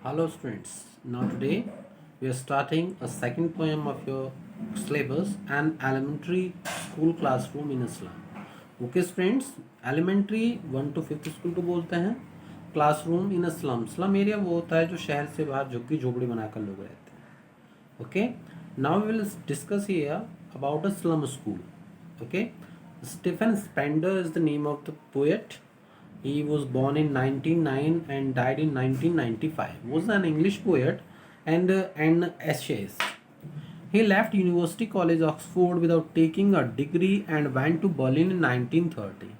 Hello students, now today we are starting a second poem of your syllabus, An Elementary School Classroom in Islam. Okay students, elementary 1 to 5th school को बोलते हैं classroom इन slum. Slum area वो होता है जो शहर से बाहर झुग्गी झोपड़ी बनाकर लोग रहते हैं. Okay, now we will discuss here about a slum school. Okay, Stephen Spender is the name of the poet. He was born in 1909 and died in 1995. Was an English poet and an essayist. He left University College Oxford without taking a degree and went to Berlin in 1930.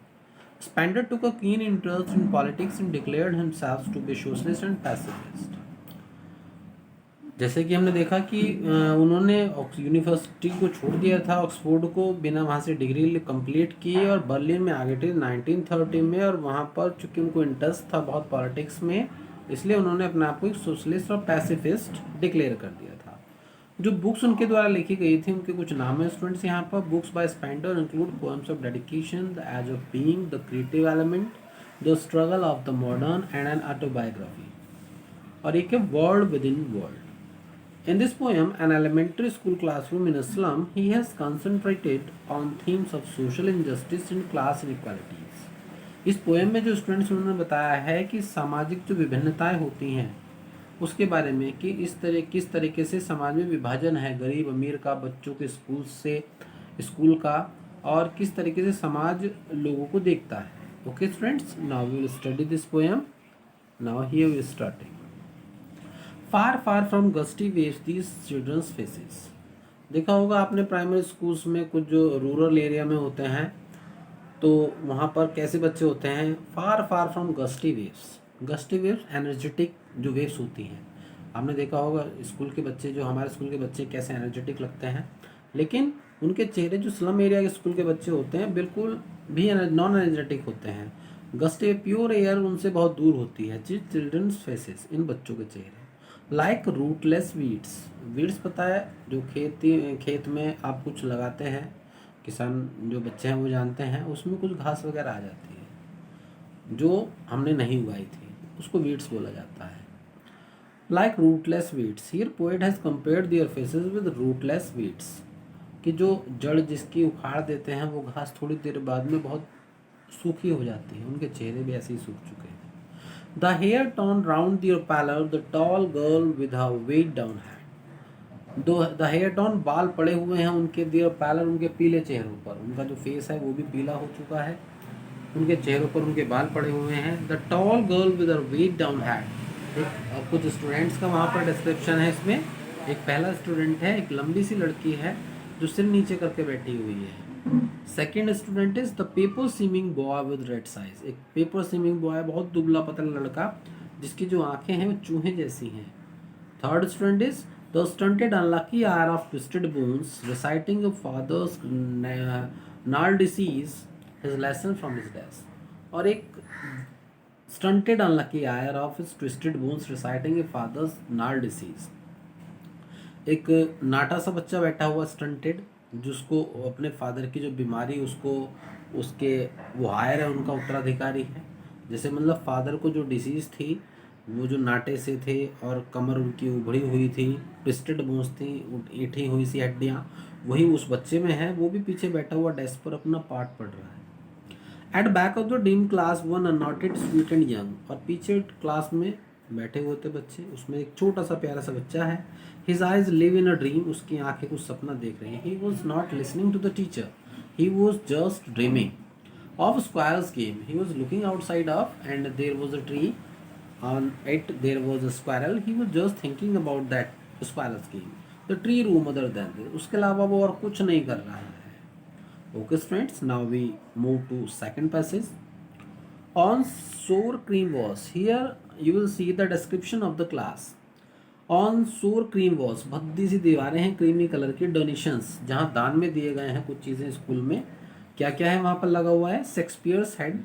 Spender took a keen interest in politics and declared himself to be socialist and pacifist. जैसे कि हमने देखा कि उन्होंने university को छोड़ दिया था, ऑक्सफोर्ड को, बिना वहाँ से डिग्री कंप्लीट की और बर्लिन में आ गए थे 1930 में. और वहाँ पर चूंकि उनको इंटरेस्ट था बहुत पॉलिटिक्स में, इसलिए उन्होंने अपने आप को एक सोशलिस्ट और पैसिफिस्ट डिक्लेयर कर दिया था. जो बुक्स उनके द्वारा लिखी गई थी उनके कुछ नाम है स्टूडेंट्स यहाँ पर. Books by Spender include poems of dedication, the edge of being, the creative element, the struggle of the modern and an autobiography. और एक है world within world. In this poem, An Elementary School Classroom in Islam, he has concentrated on themes of social injustice and class inequalities. इस poem में जो students उन्होंने बताया है कि सामाजिक जो विभिन्नताएं होती हैं उसके बारे में, कि किस तरीके से समाज में विभाजन है गरीब अमीर का, बच्चों के स्कूल का, और किस तरीके से समाज लोगों को देखता है. Okay students, now we will study this poem. Now here we starting. Far far from gusty waves these children's faces. देखा होगा आपने प्राइमरी स्कूल्स में कुछ जो रूरल एरिया में होते हैं तो वहाँ पर कैसे बच्चे होते हैं. Far far from gusty waves. Gusty waves energetic जो वेव्स होती हैं. आपने देखा होगा स्कूल के बच्चे, जो हमारे स्कूल के बच्चे कैसे एनर्जेटिक लगते हैं, लेकिन उनके चेहरे जो स्लम एरिया के स्कूल के बच्चे होते हैं बिल्कुल भी नॉन एनर्जेटिक होते हैं. गस्टे प्योर एयर उनसे बहुत दूर होती है. चिल्ड्रंस फेसेस, इन बच्चों के चेहरे लाइक रूटलेस वीड्स. वीड्स पता है जो खेत में आप कुछ लगाते हैं, किसान जो बच्चे हैं वो जानते हैं, उसमें कुछ घास वगैरह आ जाती है जो हमने नहीं उगाई थी, उसको वीड्स बोला जाता है. Like rootless weeds. Here poet has compared their faces with rootless weeds. कि जो जड़ जिसकी उखाड़ देते हैं वो घास थोड़ी देर बाद में बहुत सूखी हो जाती है. उनके चेहरे भी ऐसे ही सूख चुके हैं. The hair torn round their pallor, the tall girl with her weighed down head. The hair torn, बाल पड़े हुए हैं उनके their pallor, उनके पीले चेहरों पर. उनका जो फेस है वो भी पीला हो चुका है, उनके चेहरों पर उनके बाल पड़े हुए हैं. The tall girl with her weighed down head. एक कुछ स्टूडेंट्स का वहाँ पर डिस्क्रिप्शन है इसमें. एक पहला स्टूडेंट है, एक लंबी सी लड़की है जो सिर नीचे करके बैठी हुई है. Second student is the paper seeming boy with rat's eyes. एक पेपर सीमिंग बॉय, बहुत दुबला पतला लड़का जिसकी जो आंखें हैं वो चूहे जैसी हैं. Third student is the stunted unlucky heir of twisted bones reciting a father's gnarled disease his lesson from his desk. और एक stunted unlucky heir of his twisted bones reciting a father's gnarled disease. एक नाटा सा बच्चा बैठा हुआ stunted, जिसको अपने फादर की जो बीमारी, उसको उसके वो हायर है, उनका उत्तराधिकारी है. जैसे मतलब फादर को जो डिसीज़ थी वो जो नाटे से थे और कमर उनकी उभड़ी हुई थी, ट्विस्टेड बोन्स थी, ईठी हुई सी हड्डियाँ, वही उस बच्चे में है. वो भी पीछे बैठा हुआ डेस्क पर अपना पाठ पढ़ रहा है. At back of the dim class one unnoted sweet and young. और पीछे क्लास में बैठे हुए थे बच्चे, उसमें एक छोटा सा प्यारा सा बच्चा है. His eyes live in a dream. उसकी आंखें कुछ सपना देख रही हैं. He was not listening to the teacher. He was just dreaming of squirrel's game. He was looking outside of, and there was a tree. On it there was a squirrel. He was just thinking about that squirrel's game. The tree room other than this. उसके अलावा वो और कुछ नहीं कर रहा है. Okay friends, now we move to second passage. On sour cream was. Here you will see the description of the class. On सोर क्रीम वॉल्स. भद्दी सी दीवारें हैं क्रीमी कलर की. डोनेशंस, जहाँ दान में दिए गए हैं कुछ चीज़ें स्कूल में. क्या क्या है वहाँ पर लगा हुआ है. Shakespeare's head,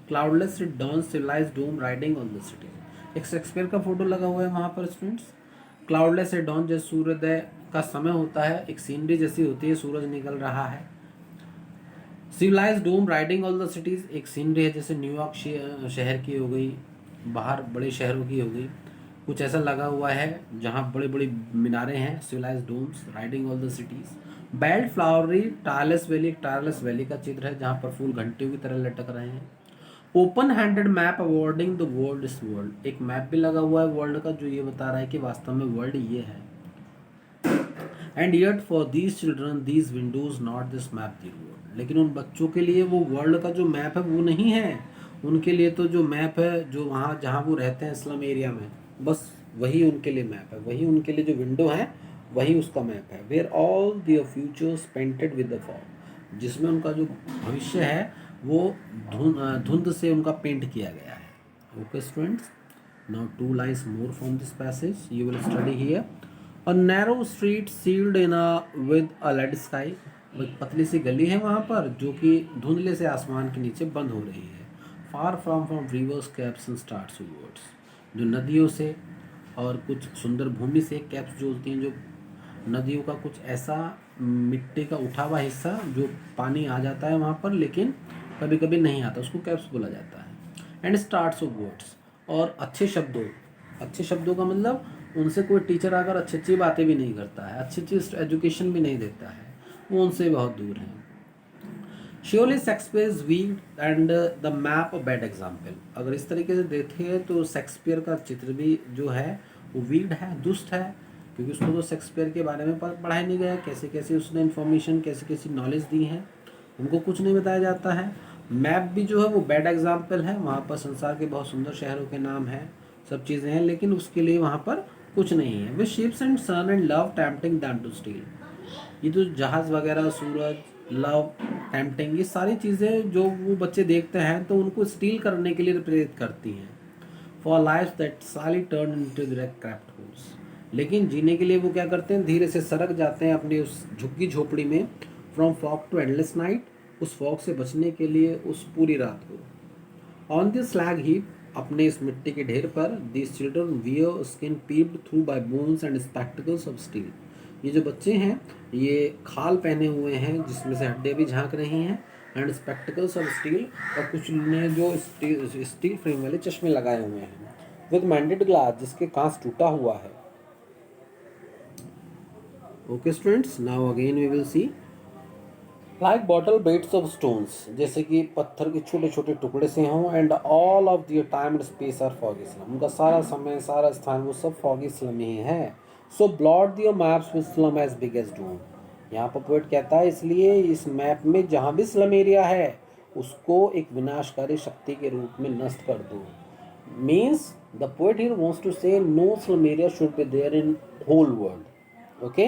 cloudless at dawn, civilize dome riding on the city. एक शेक्सपियर का फोटो लगा हुआ है वहाँ पर स्टूडेंट्स. क्लाउडलेस इट डॉन, जैसे सूर्योदय का समय होता है, एक सीनरी जैसी होती है, सूरज निकल रहा है. Civilize dome riding all the cities, एक सीनरी है जैसे न्यूयॉर्क शहर की हो गई, बाहर बड़े शहरों की हो गई. कुछ ऐसा लगा हुआ है जहाँ बड़ी बड़ी मीनारें हैं, civilize domes riding all the cities. Belled flowery Tyrolese valley का चित्र है जहाँ पर फूल घंटियों की तरह लटक रहे हैं। Open handed map awarding the world इस वर्ल्ड, एक मैप भी लगा हुआ है वर्ल्ड का जो ये बता रहा है कि वास्तव में वर्ल्ड ये है। And yet for these children these Windows not this map the world, लेकिन उन बच्चों के लिए वो वर्ल्ड का जो मैप है वो नहीं है। उनके लिए तो जो मैप है जो वहाँ जहाँ वो रहते हैं स्लम एरिया में, बस वही उनके लिए मैप है, वही उनके लिए जो विंडो है वही उसका मैप है। Where all their futures painted with the fog, जिसमें उनका जो भविष्य है वो धुंध से उनका पेंट किया गया है। Okay students, now two lines more from this passage you will study here. A narrow street sealed in with a lead sky, एक पतली सी गली है वहाँ पर जो कि धुंधले से आसमान के नीचे बंद हो रही है। Far from reverse caps and stars words, जो नदियों से और कुछ सुंदर भूमि से कैप्स जो होती हैं, जो नदियों का कुछ ऐसा मिट्टी का उठा हुआ हिस्सा जो पानी आ जाता है वहाँ पर लेकिन कभी कभी नहीं आता, उसको कैप्स बोला जाता है। एंड स्टार्ट्स ऑफ वर्ड्स, और अच्छे शब्दों का मतलब उनसे कोई टीचर आकर अच्छी अच्छी बातें भी नहीं करता है, अच्छी अच्छी एजुकेशन भी नहीं देता है, वो उनसे बहुत दूर है। Surely Shakespeare is weak and the map a bad example, अगर इस तरीके से देखें तो शेक्सपियर का चित्र भी जो है वो वीक्ड है, दुष्ट है, क्योंकि उसको तो शेक्सपियर के बारे में पढ़ा ही नहीं गया, कैसे कैसे उसने इन्फॉर्मेशन कैसे कैसी नॉलेज दी है उनको कुछ नहीं बताया जाता है। मैप भी जो है वो बैड एग्जाम्पल है, वहाँ पर संसार के बहुत सुंदर शहरों के नाम हैं, सब चीज़ें हैं, लेकिन उसके लिए वहाँ पर कुछ नहीं है। With ships and sun and love tempting them to steal, ये तो जहाज वगैरह, सूरज, लव, टेम्पटिंग, ये सारी चीज़ें जो वो बच्चे देखते हैं तो उनको स्टील करने के लिए प्रेरित करती हैं। फॉर लाइफ दैट साली टर्न इनटू डायरेक्ट क्रैफ्ट होल्स, लेकिन जीने के लिए वो क्या करते हैं, धीरे से सरक जाते हैं अपनी उस झुग्गी झोपड़ी में। From fog to endless night, उस फॉग से बचने के लिए उस पूरी रात को। ऑन दिस स्लैग हीप, अपने इस मिट्टी के ढेर पर, these children wear skin peeped through bye bones and spectacles of steel, ये जो बच्चे हैं ये खाल पहने हुए हैं जिसमें से हड्डियाँ भी झांक रही हैं, एंड स्पेक्टिकल्स ऑफ स्टील, और कुछ ने जो स्टील फ्रेम वाले चश्मे लगाए हुए हैं, विद मैंडेड ग्लास, जिसके कांच टूटा हुआ है। Okay students, now again we will see like bottle bits of stones, जैसे कि पत्थर के छोटे छोटे टुकड़े से हों, and all of their time and space are foggy slum, उनका सारा समय सारा स्थान वो सब फॉगी स्लम ही है। So blot their maps with slum as big as doom, यहाँ पर पोएट कहता है इसलिए इस मैप में जहाँ भी स्लम एरिया है उसको एक विनाशकारी शक्ति के रूप में नष्ट कर दो। Means the poet here wants to say no slum area should be there in whole world. Okay,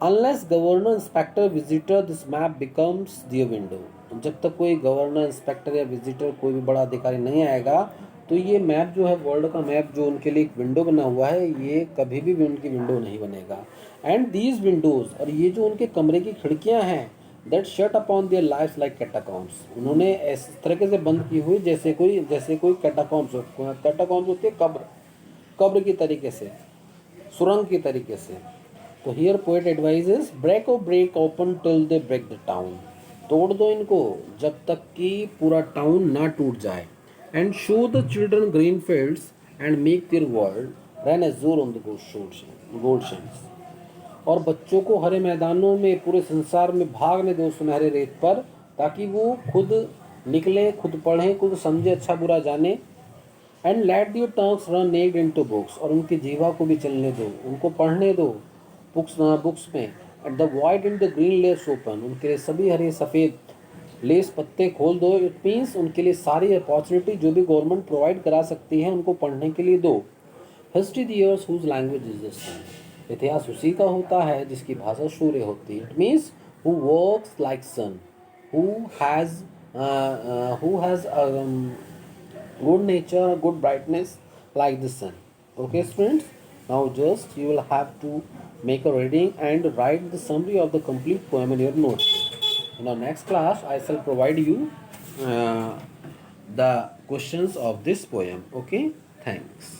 unless governor inspector visitor this map becomes their window, जब तक कोई गवर्नर इंस्पेक्टर या विजिटर कोई भी बड़ा अधिकारी नहीं आएगा तो ये मैप जो है वर्ल्ड का मैप जो उनके लिए एक विंडो बना हुआ है ये कभी भी उनकी विंडो नहीं बनेगा। एंड दीज विंडोज, और ये जो उनके कमरे की खिड़कियां हैं, that shut upon their life like catacombs, उन्होंने इस तरीके से बंद की हुई जैसे कोई कैटाकॉम्स होती है, कब्र की तरीके से, सुरंग की तरीके से। तो here poet advises break open till they break the town, तोड़ दो इनको जब तक कि पूरा टाउन ना टूट जाए। And show the children green fields and make their world run azure on the gold shells, और बच्चों को हरे मैदानों में पूरे संसार में भागने दो सुनहरे रेत पर, ताकि वो खुद निकले, खुद पढ़ें, खुद समझे, अच्छा बुरा जाने। And let their tongues run naked into books, और उनकी जीवा को भी चलने दो, उनको पढ़ने दो बुक्स में। At the wide and the green less open, उनके लिए सभी हरे सफ़ेद लेस पत्ते खोल दो। इट मीन्स उनके लिए सारी अपॉर्चुनिटी जो भी गवर्नमेंट प्रोवाइड करा सकती है उनको पढ़ने के लिए दो। History the years whose language is the sun, इतिहास उसी का होता है जिसकी भाषा सूर्य होती है। It means who works like sun, who has good nature, good brightness like the sun. Okay students, now just you will have to make a reading and write the summary of the complete poem in your notebook. In our next class I shall provide you the questions of this poem. Okay, thanks.